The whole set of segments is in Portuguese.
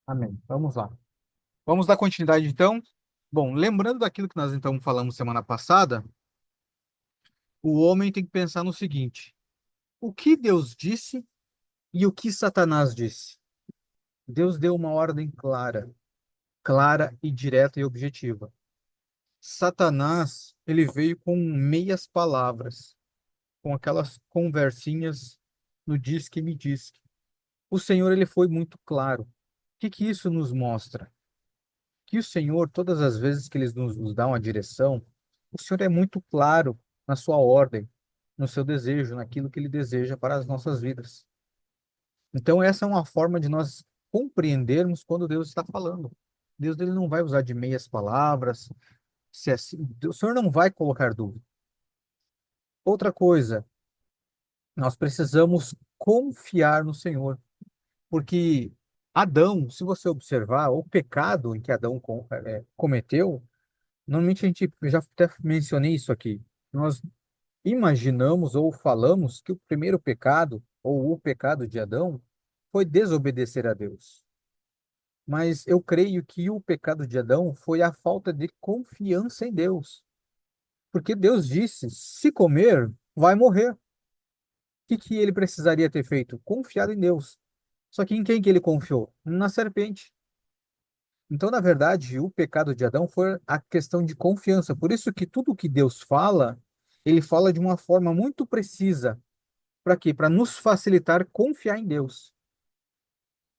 Amém. Vamos lá. Vamos dar continuidade, então. Bom, lembrando daquilo que nós então falamos semana passada, o homem tem que pensar no seguinte: o que Deus disse e o que Satanás disse? Deus deu uma ordem clara, clara e direta e objetiva. Satanás, ele veio com meias palavras, com aquelas conversinhas no diz que me diz. O Senhor, ele foi muito claro. O que que isso nos mostra? Que o Senhor, todas as vezes que ele nos dá uma direção, o Senhor é muito claro na sua ordem, no seu desejo, naquilo que ele deseja para as nossas vidas. Então, essa é uma forma de nós compreendermos quando Deus está falando. Deus ele não vai usar de meias palavras, se é assim, o Senhor não vai colocar dúvida. Outra coisa, nós precisamos confiar no Senhor, porque Adão, se você observar, o pecado em que Adão cometeu, normalmente a gente, eu já até mencionei isso aqui, nós imaginamos ou falamos que o primeiro pecado, ou o pecado de Adão, foi desobedecer a Deus. Mas eu creio que o pecado de Adão foi a falta de confiança em Deus. Porque Deus disse: se comer, vai morrer. O que que ele precisaria ter feito? Confiado em Deus. Só que em quem que ele confiou? Na serpente. Então, na verdade, o pecado de Adão foi a questão de confiança. Por isso que tudo que Deus fala, ele fala de uma forma muito precisa. Para quê? Para nos facilitar confiar em Deus.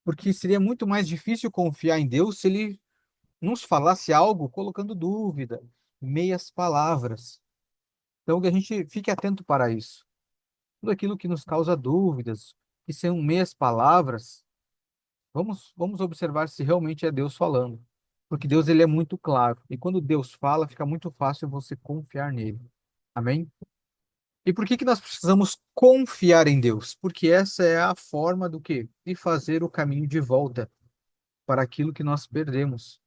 Porque seria muito mais difícil confiar em Deus se ele nos falasse algo colocando dúvida, meias palavras. Então, que a gente fique atento para isso. Tudo aquilo que nos causa dúvidas, que são meias palavras, vamos observar se realmente é Deus falando. Porque Deus ele é muito claro. E quando Deus fala, fica muito fácil você confiar nele. Amém? E por que que nós precisamos confiar em Deus? Porque essa é a forma do quê? De fazer o caminho de volta para aquilo que nós perdemos,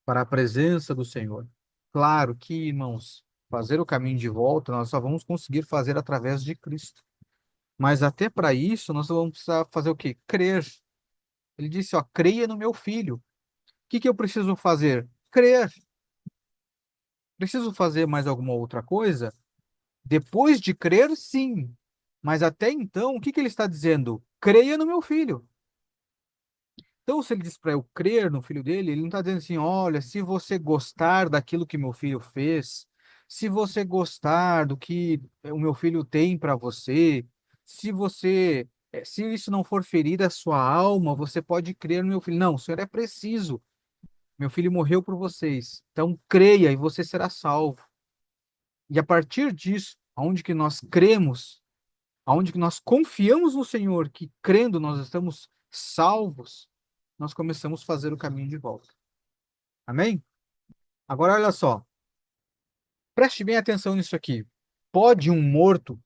para a presença do Senhor. Claro que, irmãos, fazer o caminho de volta nós só vamos conseguir fazer através de Cristo. Mas até para isso nós vamos precisar fazer o quê? Crer. Ele disse, ó, creia no meu filho. O que que eu preciso fazer? Crer. Preciso fazer mais alguma outra coisa? Depois de crer, sim. Mas até então, o que que ele está dizendo? Creia no meu filho. Então, se ele diz para eu crer no filho dele, ele não está dizendo assim: olha, se você gostar daquilo que meu filho fez, se você gostar do que o meu filho tem para você, se isso não for ferir a sua alma, você pode crer no meu filho. Não, o Senhor é preciso. Meu filho morreu por vocês. Então, creia e você será salvo. E a partir disso, aonde que nós cremos, aonde que nós confiamos no Senhor, que crendo nós estamos salvos, nós começamos a fazer o caminho de volta. Amém? Agora olha só, preste bem atenção nisso aqui. Pode um morto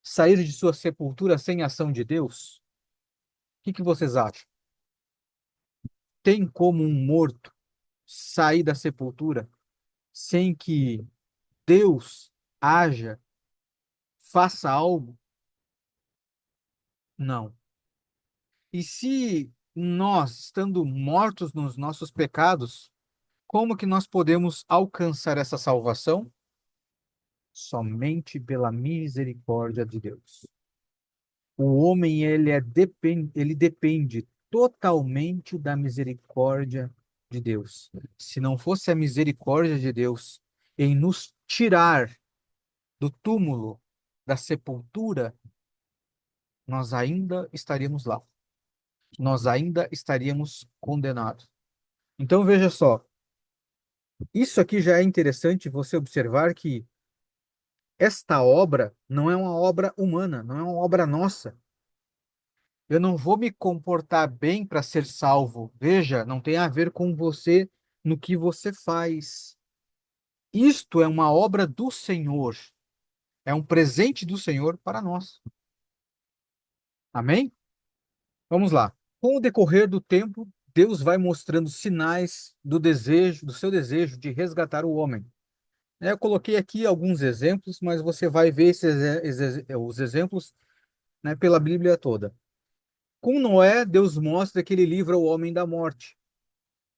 sair de sua sepultura sem ação de Deus? O que que vocês acham? Tem como um morto sair da sepultura sem que Deus haja, faça algo? Não. E se nós, estando mortos nos nossos pecados, como que nós podemos alcançar essa salvação? Somente pela misericórdia de Deus. O homem ele depende totalmente da misericórdia de Deus. Se não fosse a misericórdia de Deus em nos tirar do túmulo, da sepultura, nós ainda estaríamos lá. Nós ainda estaríamos condenados. Então veja só, isso aqui já é interessante você observar que esta obra não é uma obra humana, não é uma obra nossa. Eu não vou me comportar bem para ser salvo. Veja, não tem a ver com você no que você faz. Isto é uma obra do Senhor. É um presente do Senhor para nós. Amém? Vamos lá. Com o decorrer do tempo, Deus vai mostrando sinais do desejo, do seu desejo de resgatar o homem. Eu coloquei aqui alguns exemplos, mas você vai ver os exemplos, né, pela Bíblia toda. Com Noé, Deus mostra que ele livra o homem da morte.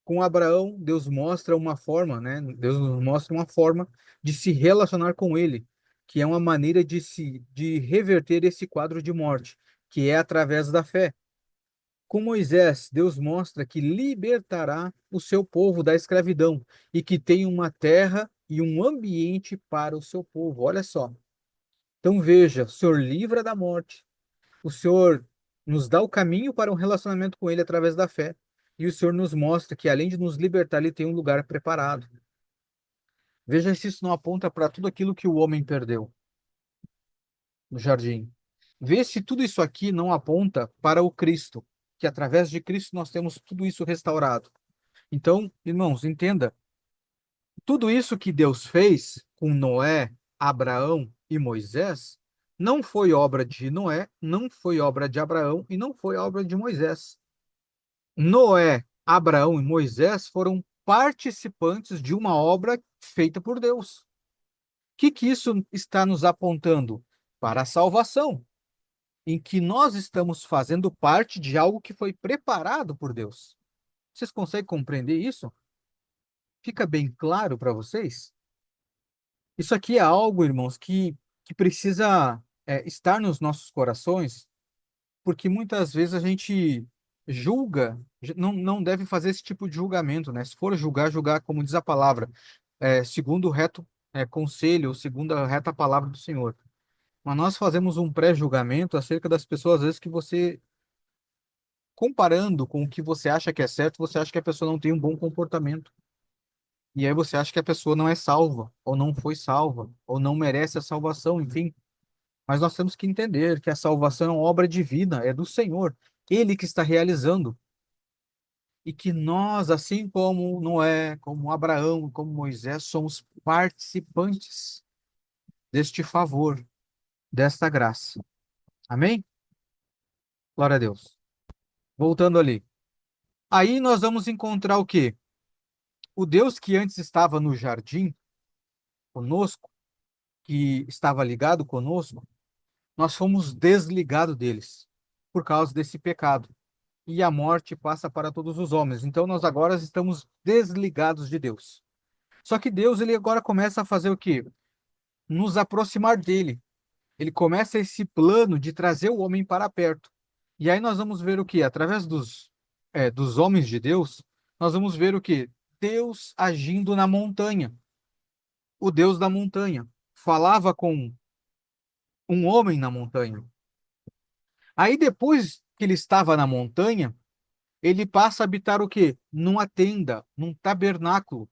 Com Abraão, Deus mostra uma forma, né? Deus nos mostra uma forma de se relacionar com ele, que é uma maneira de reverter esse quadro de morte, que é através da fé. Com Moisés, Deus mostra que libertará o seu povo da escravidão e que tem uma terra e um ambiente para o seu povo. Olha só. Então veja, o Senhor livra da morte, o Senhor nos dá o caminho para um relacionamento com Ele através da fé. E o Senhor nos mostra que, além de nos libertar, Ele tem um lugar preparado. Veja se isso não aponta para tudo aquilo que o homem perdeu no jardim. Vê se tudo isso aqui não aponta para o Cristo, que através de Cristo nós temos tudo isso restaurado. Então, irmãos, entenda, tudo isso que Deus fez com Noé, Abraão e Moisés não foi obra de Noé, não foi obra de Abraão e não foi obra de Moisés. Noé, Abraão e Moisés foram participantes de uma obra feita por Deus. O que isso está nos apontando? Para a salvação, em que nós estamos fazendo parte de algo que foi preparado por Deus. Vocês conseguem compreender isso? Fica bem claro para vocês? Isso aqui é algo, irmãos, que precisa estar nos nossos corações, porque muitas vezes a gente julga, não deve fazer esse tipo de julgamento, né? Se for julgar, julgar, como diz a palavra, segundo o reto conselho, ou segundo a reta palavra do Senhor. Mas nós fazemos um pré-julgamento acerca das pessoas, às vezes, que você, comparando com o que você acha que é certo, você acha que a pessoa não tem um bom comportamento. E aí você acha que a pessoa não é salva, ou não foi salva, ou não merece a salvação, enfim. Mas nós temos que entender que a salvação é uma obra divina, é do Senhor, Ele que está realizando. E que nós, assim como Noé, como Abraão, como Moisés, somos participantes deste favor, desta graça. Amém? Glória a Deus. Voltando ali. Aí nós vamos encontrar o quê? O Deus que antes estava no jardim conosco, que estava ligado conosco, nós fomos desligados deles por causa desse pecado. E a morte passa para todos os homens. Então nós agora estamos desligados de Deus. Só que Deus, ele agora começa a fazer o quê? Nos aproximar dele. Ele começa esse plano de trazer o homem para perto. E aí nós vamos ver o quê? Através dos homens de Deus, nós vamos ver o quê? Deus agindo na montanha. O Deus da montanha. Falava com um homem na montanha. Aí depois que ele estava na montanha, ele passa a habitar o quê? Numa tenda, num tabernáculo.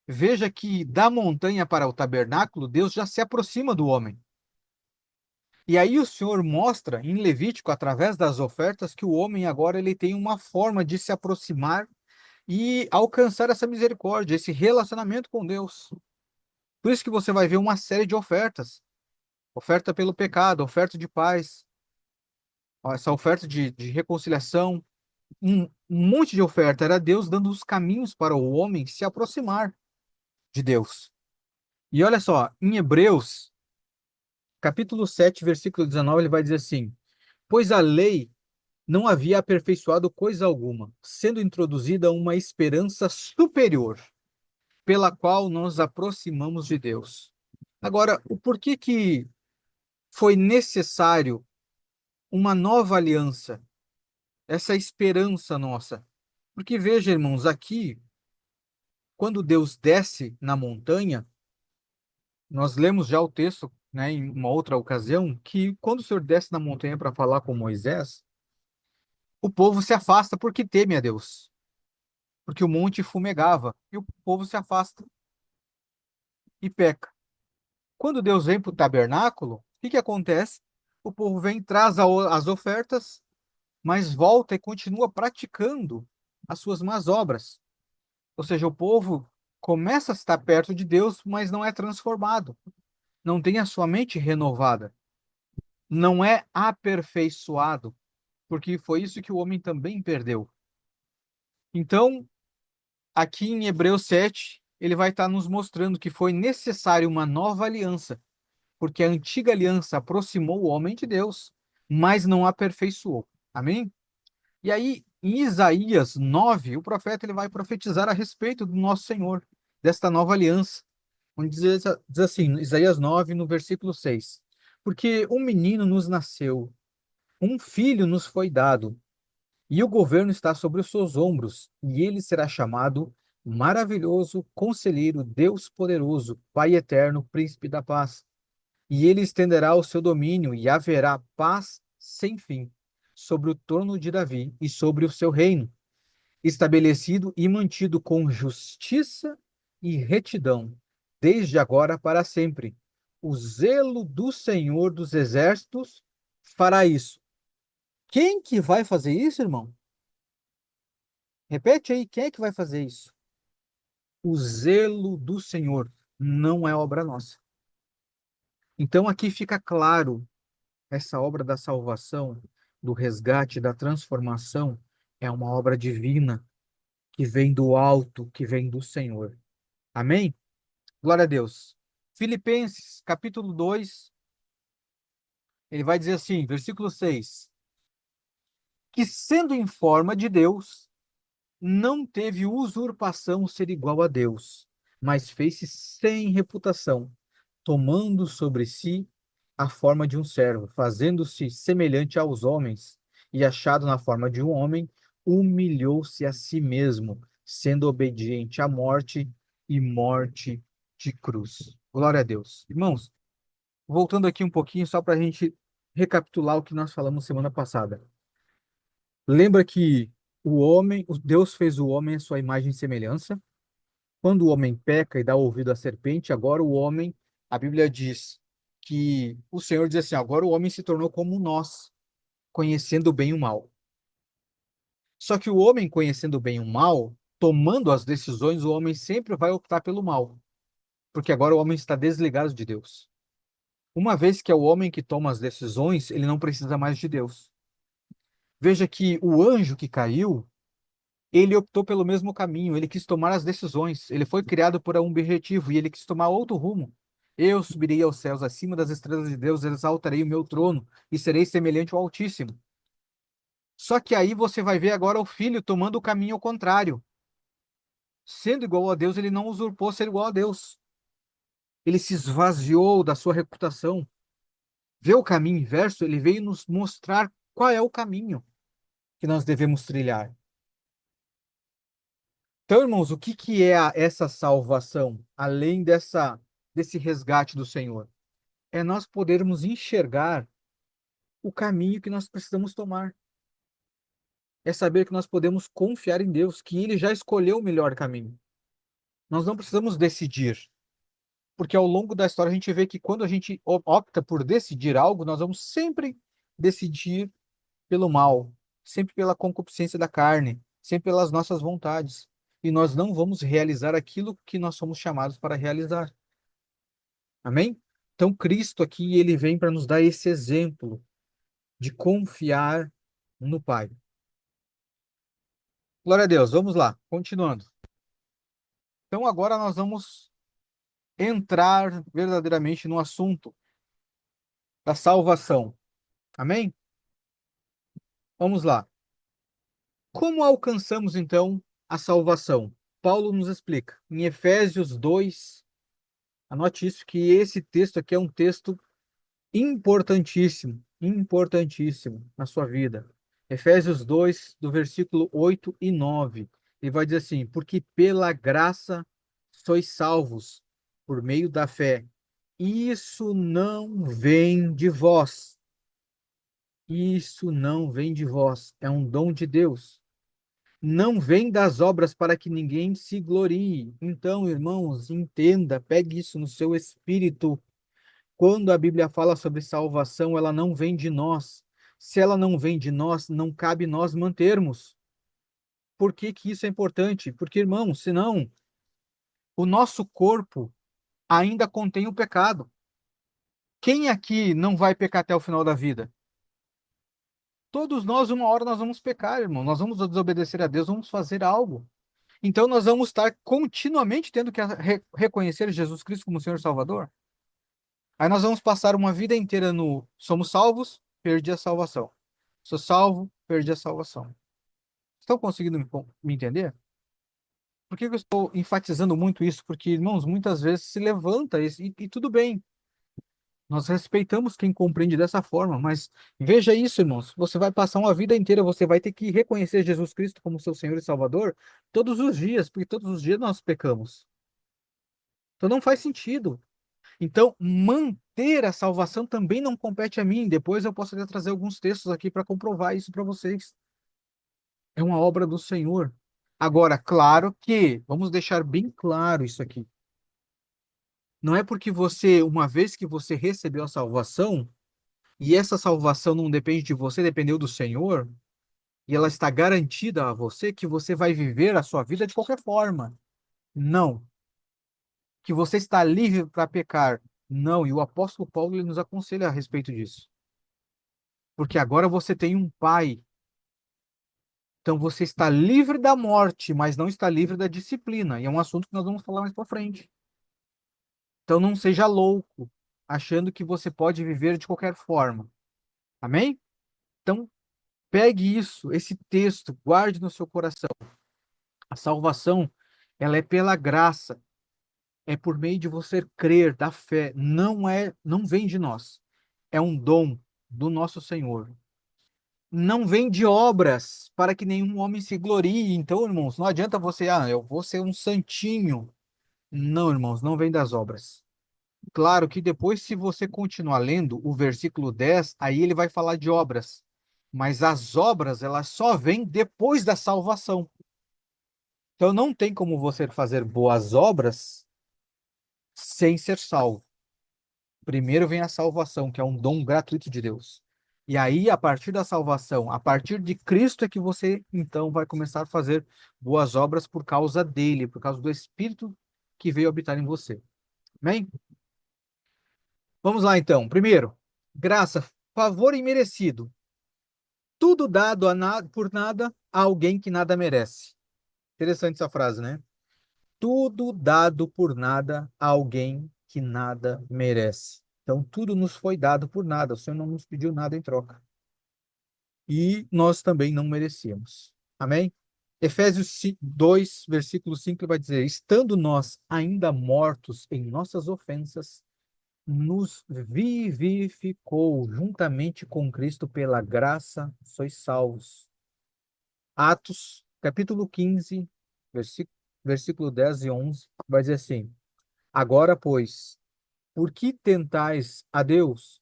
Veja que da montanha para o tabernáculo, Deus já se aproxima do homem. E aí o Senhor mostra em Levítico, através das ofertas, que o homem agora ele tem uma forma de se aproximar e alcançar essa misericórdia, esse relacionamento com Deus. Por isso que você vai ver uma série de ofertas. Oferta pelo pecado, oferta de paz, essa oferta de reconciliação, um monte de oferta. Era Deus dando os caminhos para o homem se aproximar de Deus. E olha só, em Hebreus, capítulo 7, versículo 19, ele vai dizer assim: Pois a lei não havia aperfeiçoado coisa alguma, sendo introduzida uma esperança superior, pela qual nos aproximamos de Deus. Agora, o porquê que foi necessário uma nova aliança, essa esperança nossa? Porque veja, irmãos, aqui, quando Deus desce na montanha, nós lemos já o texto, né, em uma outra ocasião, que quando o Senhor desce na montanha para falar com Moisés, o povo se afasta porque teme a Deus, porque o monte fumegava e o povo se afasta e peca. Quando Deus vem para o tabernáculo, o que acontece? O povo vem, traz as ofertas, mas volta e continua praticando as suas más obras. Ou seja, o povo começa a estar perto de Deus, mas não é transformado, não tem a sua mente renovada, não é aperfeiçoado, porque foi isso que o homem também perdeu. Então, aqui em Hebreus 7, ele vai estar nos mostrando que foi necessário uma nova aliança, porque a antiga aliança aproximou o homem de Deus, mas não aperfeiçoou. Amém? E aí, em Isaías 9, o profeta ele vai profetizar a respeito do nosso Senhor, desta nova aliança. Onde diz assim, Isaías 9, no versículo 6: Porque um menino nos nasceu, um filho nos foi dado, e o governo está sobre os seus ombros, e ele será chamado Maravilhoso, Conselheiro, Deus Poderoso, Pai Eterno, Príncipe da Paz. E ele estenderá o seu domínio, e haverá paz sem fim sobre o trono de Davi e sobre o seu reino, estabelecido e mantido com justiça e retidão, desde agora para sempre. O zelo do Senhor dos Exércitos fará isso. Quem que vai fazer isso, irmão? Repete aí, quem é que vai fazer isso? O zelo do Senhor não é obra nossa. Então aqui fica claro, essa obra da salvação, do resgate, da transformação, é uma obra divina que vem do alto, que vem do Senhor. Amém? Glória a Deus. Filipenses, capítulo 2, ele vai dizer assim, versículo 6: Que sendo em forma de Deus, não teve usurpação ser igual a Deus, mas fez-se sem reputação, tomando sobre si a forma de um servo, fazendo-se semelhante aos homens, e achado na forma de um homem, humilhou-se a si mesmo, sendo obediente à morte e morte de cruz. Glória a Deus. Irmãos, voltando aqui um pouquinho, só para a gente recapitular o que nós falamos semana passada. Lembra que o Deus fez o homem à sua imagem e semelhança. Quando o homem peca e dá ouvido à serpente, agora o homem, a Bíblia diz que o Senhor diz assim: agora o homem se tornou como nós, conhecendo o bem e o mal. Só que o homem, conhecendo o bem e o mal, tomando as decisões, o homem sempre vai optar pelo mal, porque agora o homem está desligado de Deus. Uma vez que é o homem que toma as decisões, ele não precisa mais de Deus. Veja que o anjo que caiu, ele optou pelo mesmo caminho, ele quis tomar as decisões, ele foi criado por um objetivo e ele quis tomar outro rumo. Eu subirei aos céus acima das estrelas de Deus, exaltarei o meu trono e serei semelhante ao Altíssimo. Só que aí você vai ver agora o filho tomando o caminho ao contrário. Sendo igual a Deus, ele não usurpou ser igual a Deus. Ele se esvaziou da sua reputação. Vê o caminho inverso, ele veio nos mostrar qual é o caminho que nós devemos trilhar. Então, irmãos, o que que é essa salvação, além desse resgate do Senhor? É nós podermos enxergar o caminho que nós precisamos tomar. É saber que nós podemos confiar em Deus, que Ele já escolheu o melhor caminho. Nós não precisamos decidir, porque ao longo da história a gente vê que quando a gente opta por decidir algo, nós vamos sempre decidir pelo mal, sempre pela concupiscência da carne, sempre pelas nossas vontades. E nós não vamos realizar aquilo que nós somos chamados para realizar. Amém? Então, Cristo aqui, ele vem para nos dar esse exemplo de confiar no Pai. Glória a Deus, vamos lá, continuando. Então, agora nós vamos entrar verdadeiramente no assunto da salvação. Amém? Vamos lá. Como alcançamos, então, a salvação? Paulo nos explica. Em Efésios 2, anote isso, que esse texto aqui é um texto importantíssimo, importantíssimo na sua vida. Efésios 2, do versículo 8 e 9. Ele vai dizer assim: Porque pela graça sois salvos, por meio da fé. Isso não vem de vós. Isso não vem de vós. É um dom de Deus. Não vem das obras para que ninguém se glorie. Então, irmãos, entenda, pegue isso no seu espírito. Quando a Bíblia fala sobre salvação, ela não vem de nós. Se ela não vem de nós, não cabe nós mantermos. Por que que isso é importante? Porque, irmão, senão o nosso corpo ainda contém o pecado. Quem aqui não vai pecar até o final da vida? Todos nós, uma hora, nós vamos pecar, irmão. Nós vamos desobedecer a Deus, vamos fazer algo. Então, nós vamos estar continuamente tendo que reconhecer Jesus Cristo como Senhor e Salvador. Aí nós vamos passar uma vida inteira no somos salvos, perdi a salvação. Sou salvo, perdi a salvação. Estão conseguindo me entender? Por que que eu estou enfatizando muito isso? Porque, irmãos, muitas vezes se levanta e tudo bem. Nós respeitamos quem compreende dessa forma, mas veja isso, irmãos. Você vai passar uma vida inteira, você vai ter que reconhecer Jesus Cristo como seu Senhor e Salvador todos os dias, porque todos os dias nós pecamos. Então não faz sentido. Então, manter a salvação também não compete a mim. Depois eu posso até trazer alguns textos aqui para comprovar isso para vocês. É uma obra do Senhor. Agora, claro que, vamos deixar bem claro isso aqui. Não é porque você, uma vez que você recebeu a salvação, e essa salvação não depende de você, dependeu do Senhor, e ela está garantida a você, que você vai viver a sua vida de qualquer forma. Não. Que você está livre para pecar. Não. E o apóstolo Paulo ele nos aconselha a respeito disso. Porque agora você tem um pai. Então você está livre da morte, mas não está livre da disciplina. E é um assunto que nós vamos falar mais para frente. Então não seja louco, achando que você pode viver de qualquer forma. Amém? Então pegue isso, esse texto, guarde no seu coração. A salvação, ela é pela graça, é por meio de você crer, da fé. Não vem de nós. É um dom do nosso Senhor. Não vem de obras, para que nenhum homem se glorie. Então, irmãos, não adianta você, eu vou ser um santinho. Não, irmãos, não vem das obras. Claro que depois, se você continuar lendo o versículo 10, aí ele vai falar de obras. Mas as obras, elas só vêm depois da salvação. Então não tem como você fazer boas obras sem ser salvo. Primeiro vem a salvação, que é um dom gratuito de Deus. E aí, a partir da salvação, a partir de Cristo, é que você então vai começar a fazer boas obras por causa dele, por causa do Espírito que veio habitar em você. Amém? Vamos lá então. Primeiro, graça, favor imerecido. Tudo dado por nada a alguém que nada merece. Interessante essa frase, né? Tudo dado por nada a alguém que nada merece. Então, tudo nos foi dado por nada. O Senhor não nos pediu nada em troca. E nós também não merecíamos. Amém? Efésios 2, versículo 5, vai dizer: estando nós ainda mortos em nossas ofensas, nos vivificou juntamente com Cristo pela graça, sois salvos. Atos, capítulo 15, versículo 10 e 11, vai dizer assim: agora, pois, por que tentais a Deus,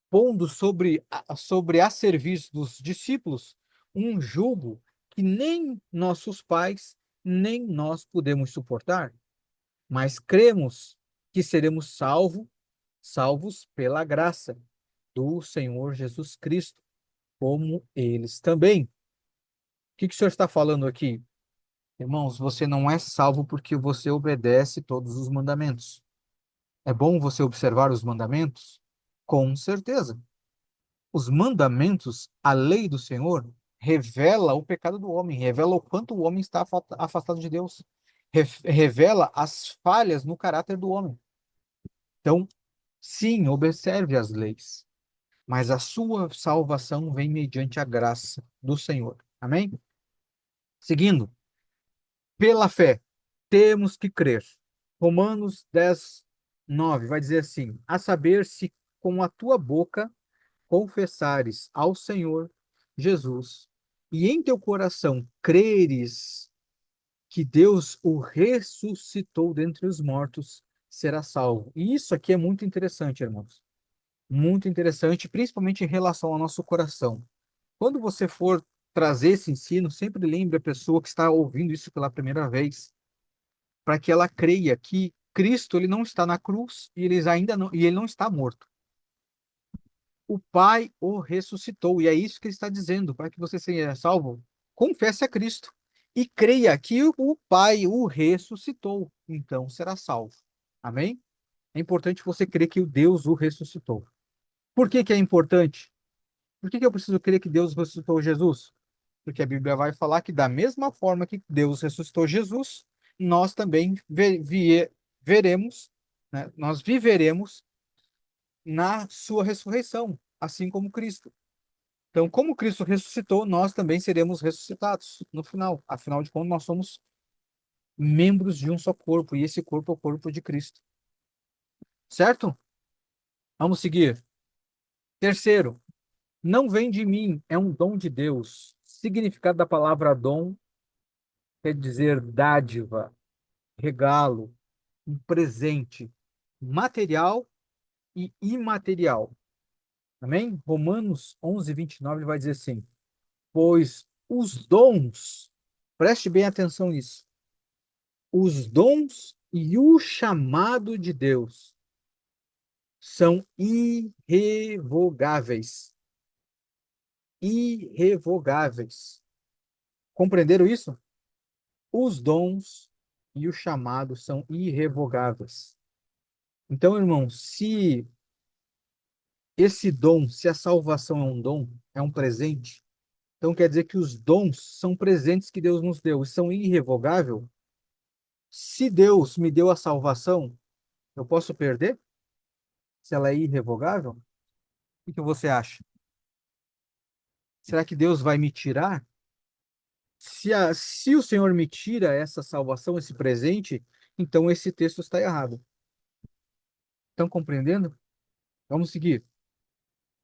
pondo sobre a serviço dos discípulos um jugo que nem nossos pais, nem nós podemos suportar? Mas cremos que seremos salvos pela graça do Senhor Jesus Cristo, como eles também. O que o senhor está falando aqui? Irmãos, você não é salvo porque você obedece todos os mandamentos. É bom você observar os mandamentos? Com certeza. Os mandamentos, a lei do Senhor, revela o pecado do homem, revela o quanto o homem está afastado de Deus, revela as falhas no caráter do homem. Então, sim, observe as leis, mas a sua salvação vem mediante a graça do Senhor. Amém? Seguindo, pela fé, temos que crer. Romanos 10, 9 vai dizer assim: a saber, se com a tua boca confessares ao Senhor Jesus e em teu coração creres que Deus o ressuscitou dentre os mortos, será salvo. E isso aqui é muito interessante, irmãos. Muito interessante, principalmente em relação ao nosso coração. Quando você for trazer esse ensino, sempre lembre a pessoa que está ouvindo isso pela primeira vez, para que ela creia que Cristo ele não está na cruz e ele não está morto. O Pai o ressuscitou. E é isso que ele está dizendo, para que você seja salvo. Confesse a Cristo e creia que o Pai o ressuscitou. Então será salvo. Amém? É importante você crer que o Deus o ressuscitou. Por que que é importante? Por que que eu preciso crer que Deus ressuscitou Jesus? Porque a Bíblia vai falar que da mesma forma que Deus ressuscitou Jesus, nós também veremos, né? Nós viveremos na sua ressurreição, assim como Cristo. Então, como Cristo ressuscitou, nós também seremos ressuscitados no final. Afinal de contas, nós somos membros de um só corpo, e esse corpo é o corpo de Cristo. Certo? Vamos seguir. Terceiro, não vem de mim, é um dom de Deus. Significado da palavra dom quer dizer dádiva, regalo, um presente, material e imaterial. Amém? Romanos 11:29 vai dizer assim: pois os dons, preste bem atenção nisso, os dons e o chamado de Deus são irrevogáveis. Irrevogáveis. Compreenderam isso? Os dons e o chamado são irrevogáveis. Então, irmão, se esse dom, se a salvação é um dom, é um presente, então quer dizer que os dons são presentes que Deus nos deu e são irrevogáveis. Se Deus me deu a salvação, eu posso perder? Se ela é irrevogável? O que você acha? Será que Deus vai me tirar? Se o Senhor me tira essa salvação, esse presente, então esse texto está errado. Estão compreendendo? Vamos seguir.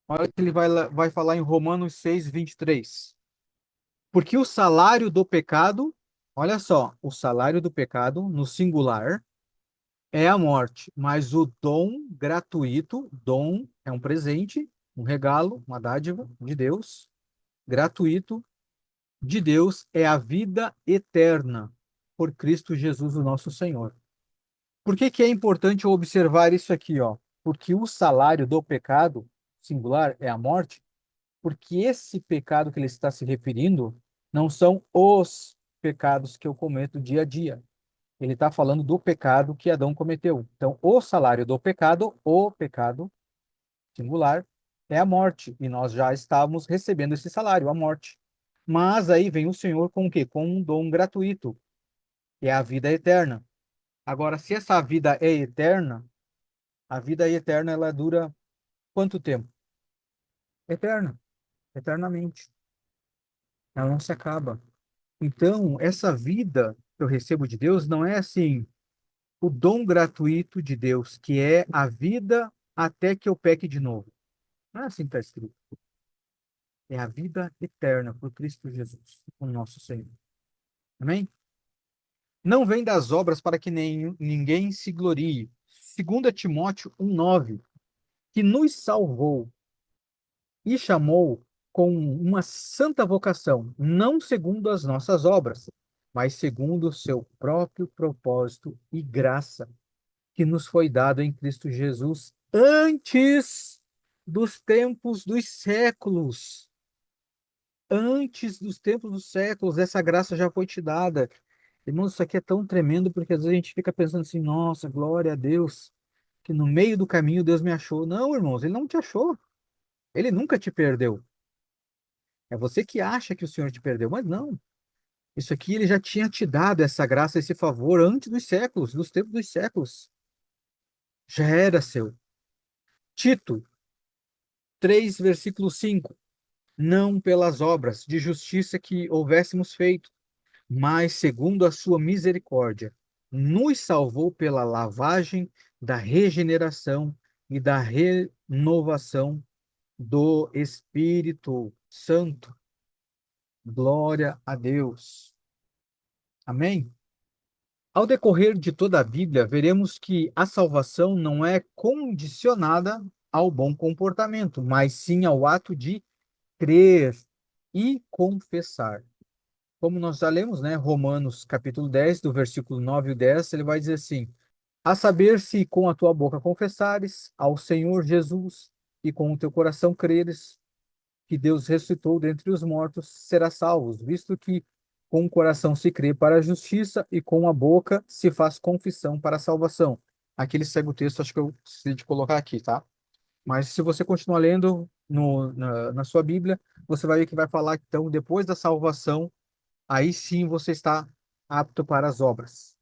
Olha que ele vai falar em Romanos 6:23. Porque o salário do pecado, olha só, o salário do pecado, no singular, é a morte, mas o dom gratuito, dom é um presente, um regalo, uma dádiva de Deus, gratuito de Deus é a vida eterna por Cristo Jesus, o nosso Senhor. Por que que é importante observar isso aqui, ó? Porque o salário do pecado, singular, é a morte, porque esse pecado que ele está se referindo não são os pecados que eu cometo dia a dia. Ele está falando do pecado que Adão cometeu. Então, o salário do pecado, o pecado singular, é a morte. E nós já estávamos recebendo esse salário, a morte. Mas aí vem o Senhor com o quê? Com um dom gratuito, que é a vida eterna. Agora, se essa vida é eterna, a vida eterna ela dura quanto tempo? Eterna, eternamente. Ela não se acaba. Então, essa vida que eu recebo de Deus não é assim o dom gratuito de Deus, que é a vida até que eu peque de novo. Não é assim que está escrito. É a vida eterna por Cristo Jesus, o nosso Senhor. Amém? Não vem das obras para que ninguém se glorie. 2 Timóteo 1:9, que nos salvou e chamou com uma santa vocação, não segundo as nossas obras, mas segundo o seu próprio propósito e graça, que nos foi dado em Cristo Jesus antes dos tempos dos séculos. Antes dos tempos dos séculos, essa graça já foi te dada. Irmãos, isso aqui é tão tremendo porque às vezes a gente fica pensando assim, nossa, glória a Deus, que no meio do caminho Deus me achou. Não, irmãos, ele não te achou. Ele nunca te perdeu. É você que acha que o Senhor te perdeu, mas não. Isso aqui ele já tinha te dado essa graça, esse favor antes dos séculos, dos tempos dos séculos. Já era seu. Tito 3:5. Não pelas obras de justiça que houvéssemos feito, mas segundo a sua misericórdia, nos salvou pela lavagem da regeneração e da renovação do Espírito Santo. Glória a Deus. Amém? Ao decorrer de toda a Bíblia, veremos que a salvação não é condicionada ao bom comportamento, mas sim ao ato de crer e confessar. Como nós já lemos, né, Romanos capítulo 10, do versículo 9 e 10, ele vai dizer assim: a saber, se com a tua boca confessares ao Senhor Jesus e com o teu coração creres que Deus ressuscitou dentre os mortos, serás salvo, visto que com o coração se crê para a justiça e com a boca se faz confissão para a salvação. Aqui ele segue o texto, acho que eu preciso de colocar aqui, tá? Mas se você continuar lendo na sua Bíblia, você vai ver que vai falar, então, depois da salvação, aí sim você está apto para as obras.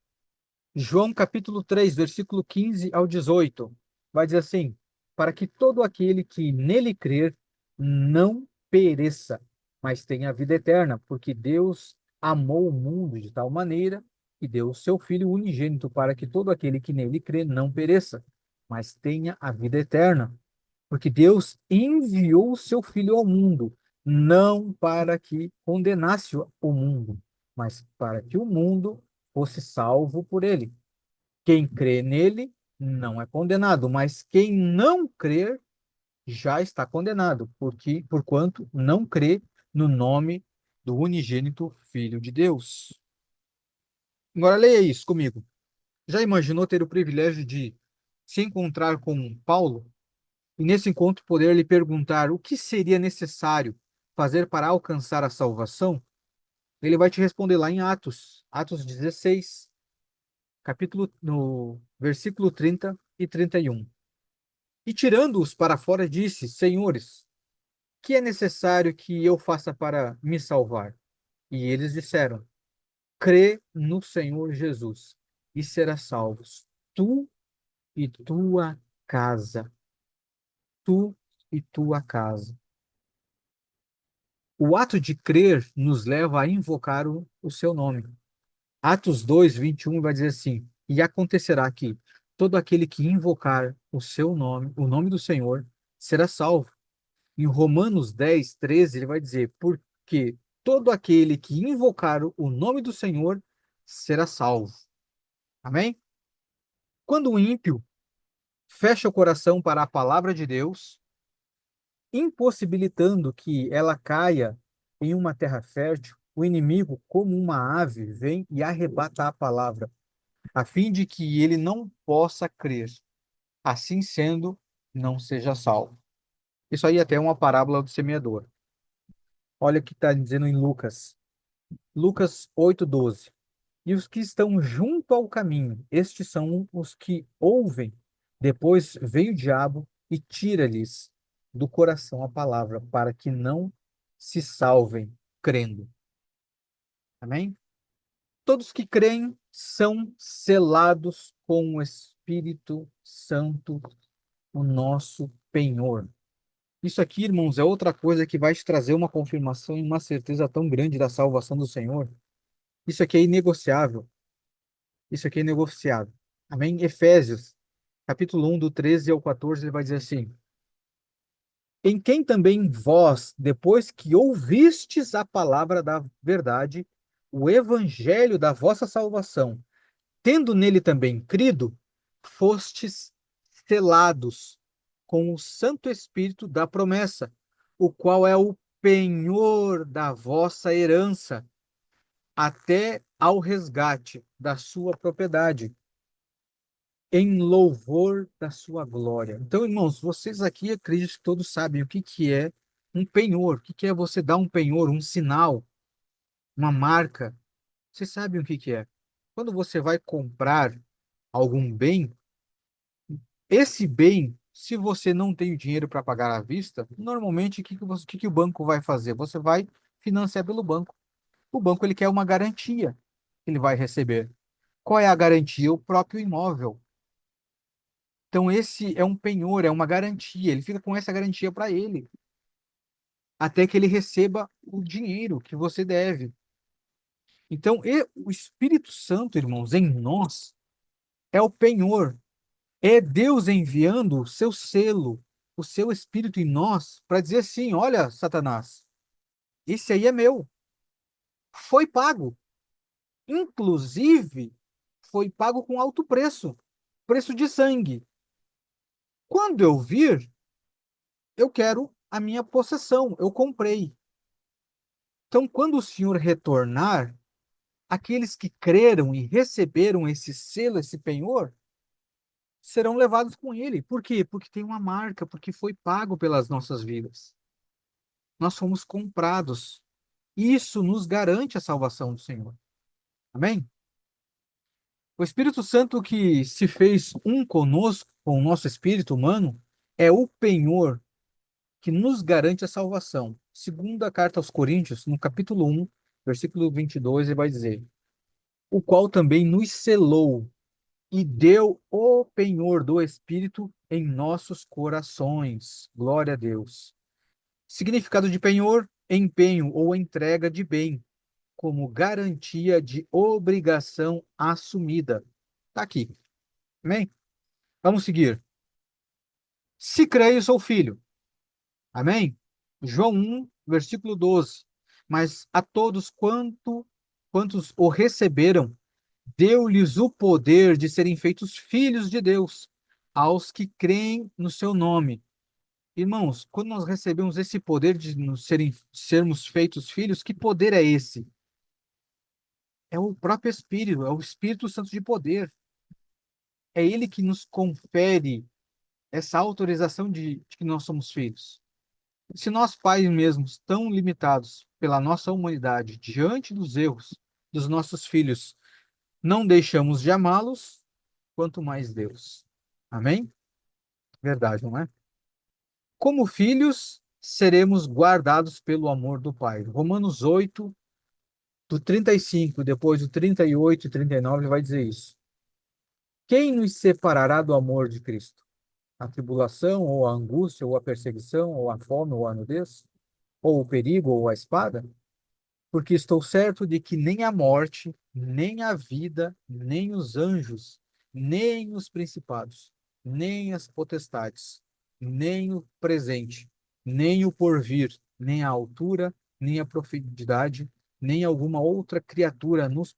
João capítulo 3 versículo 15 ao 18 vai dizer assim: para que todo aquele que nele crer não pereça, mas tenha a vida eterna, porque Deus amou o mundo de tal maneira que deu o seu Filho unigênito para que todo aquele que nele crê não pereça, mas tenha a vida eterna. Porque Deus enviou o seu Filho ao mundo, não para que condenasse o mundo, mas para que o mundo fosse salvo por ele. Quem crê nele não é condenado, mas quem não crer já está condenado, porque porquanto não crê no nome do unigênito Filho de Deus. Agora leia isso comigo. Já imaginou ter o privilégio de se encontrar com Paulo e nesse encontro poder lhe perguntar o que seria necessário fazer para alcançar a salvação? Ele vai te responder lá em Atos, Atos 16, capítulo no versículo 30 e 31. E tirando-os para fora, disse: Senhores, que é necessário que eu faça para me salvar? E eles disseram: Crê no Senhor Jesus e serás salvos, tu e tua casa. Tu e tua casa. O ato de crer nos leva a invocar o seu nome. Atos 2, 21 vai dizer assim: E acontecerá que todo aquele que invocar o seu nome, o nome do Senhor, será salvo. Em Romanos 10, 13, ele vai dizer: Porque todo aquele que invocar o nome do Senhor será salvo. Amém? Quando o ímpio fecha o coração para a palavra de Deus, impossibilitando que ela caia em uma terra fértil, o inimigo, como uma ave, vem e arrebata a palavra, a fim de que ele não possa crer. Assim sendo, não seja salvo. Isso aí até é uma parábola do semeador. Olha o que está dizendo em Lucas. Lucas 8:12. E os que estão junto ao caminho, estes são os que ouvem. Depois vem o diabo e tira-lhes do coração a palavra, para que não se salvem crendo. Amém? Todos que creem são selados com o Espírito Santo, o nosso penhor. Isso aqui, irmãos, é outra coisa que vai te trazer uma confirmação e uma certeza tão grande da salvação do Senhor. Isso aqui é inegociável. Isso aqui é negociável. Amém? Efésios, capítulo 1, do 13 ao 14, ele vai dizer assim: Em quem também vós, depois que ouvistes a palavra da verdade, o evangelho da vossa salvação, tendo nele também crido, fostes selados com o Santo Espírito da promessa, o qual é o penhor da vossa herança, até ao resgate da sua propriedade em louvor da sua glória. Então, irmãos, vocês aqui, acredito que todos sabem o que que é um penhor, o que que é você dar um penhor, um sinal, uma marca. Vocês sabem o que que é. Quando você vai comprar algum bem, esse bem, se você não tem o dinheiro para pagar à vista, normalmente o que que o banco vai fazer? Você vai financiar pelo banco. O banco ele quer uma garantia que ele vai receber. Qual é a garantia? O próprio imóvel. Então, esse é um penhor, é uma garantia. Ele fica com essa garantia para ele, até que ele receba o dinheiro que você deve. Então, o Espírito Santo, irmãos, em nós, é o penhor. É Deus enviando o seu selo, o seu Espírito em nós, para dizer assim: olha, Satanás, esse aí é meu. Foi pago. Inclusive, foi pago com alto preço, preço de sangue. Quando eu vir, eu quero a minha possessão. Eu comprei. Então, quando o Senhor retornar, aqueles que creram e receberam esse selo, esse penhor, serão levados com ele. Por quê? Porque tem uma marca, porque foi pago pelas nossas vidas. Nós fomos comprados. Isso nos garante a salvação do Senhor. Amém? O Espírito Santo que se fez um conosco, com o nosso espírito humano, é o penhor que nos garante a salvação. Segunda carta aos Coríntios, no capítulo 1, versículo 22, ele vai dizer: O qual também nos selou e deu o penhor do Espírito em nossos corações. Glória a Deus. Significado de penhor, empenho ou entrega de bem, como garantia de obrigação assumida. Tá aqui. Amém? Vamos seguir. Se creio, sou filho. Amém? João 1, versículo 12. Mas a todos quantos o receberam, deu-lhes o poder de serem feitos filhos de Deus, aos que creem no seu nome. Irmãos, quando nós recebemos esse poder de sermos feitos filhos, que poder é esse? É o próprio Espírito, é o Espírito Santo de poder. É ele que nos confere essa autorização de que nós somos filhos. Se nós, pais mesmos, tão limitados pela nossa humanidade diante dos erros dos nossos filhos, não deixamos de amá-los, quanto mais Deus. Amém? Verdade, não é? Como filhos, seremos guardados pelo amor do Pai. Romanos 8, do 35, depois do 38 e 39, vai dizer isso. Quem nos separará do amor de Cristo? A tribulação, ou a angústia, ou a perseguição, ou a fome, ou a nudez, ou o perigo, ou a espada? Porque estou certo de que nem a morte, nem a vida, nem os anjos, nem os principados, nem as potestades, nem o presente, nem o porvir, nem a altura, nem a profundidade, nem alguma outra criatura nos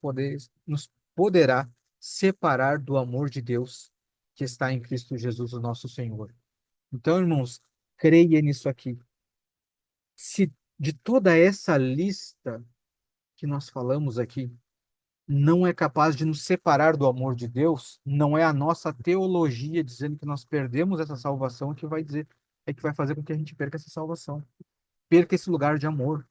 poderá separar do amor de Deus que está em Cristo Jesus, o nosso Senhor. Então, irmãos, creia nisso aqui. Se de toda essa lista que nós falamos aqui não é capaz de nos separar do amor de Deus, não é a nossa teologia dizendo que nós perdemos essa salvação que vai dizer, é que vai fazer com que a gente perca essa salvação, perca esse lugar de amor.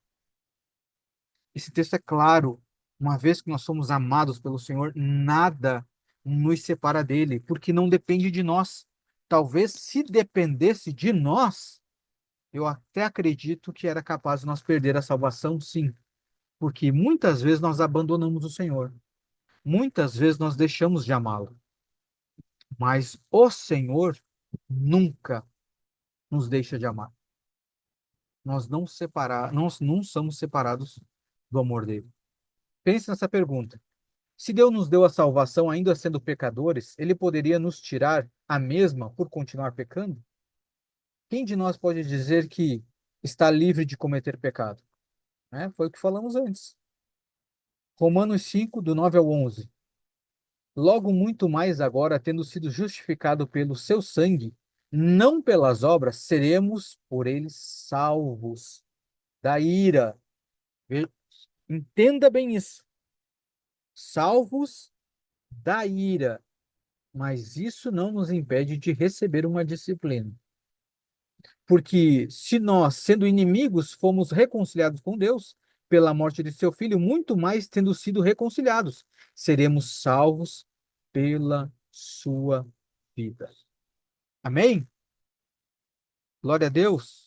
Esse texto é claro, uma vez que nós somos amados pelo Senhor, nada nos separa dele, porque não depende de nós. Talvez se dependesse de nós, eu até acredito que era capaz de nós perder a salvação, sim, porque muitas vezes nós abandonamos o Senhor. Muitas vezes nós deixamos de amá-lo, mas o Senhor nunca nos deixa de amar. Nós não somos separados do amor dele. Pense nessa pergunta. Se Deus nos deu a salvação ainda sendo pecadores, ele poderia nos tirar a mesma por continuar pecando? Quem de nós pode dizer que está livre de cometer pecado? Né? Foi o que falamos antes. Romanos 5, do 9 ao 11. Logo muito mais agora, tendo sido justificado pelo seu sangue, não pelas obras, seremos por ele salvos da ira. Ve- Entenda bem isso. Salvos da ira. Mas isso não nos impede de receber uma disciplina. Porque se nós, sendo inimigos, fomos reconciliados com Deus pela morte de seu filho, muito mais tendo sido reconciliados, seremos salvos pela sua vida. Amém? Glória a Deus.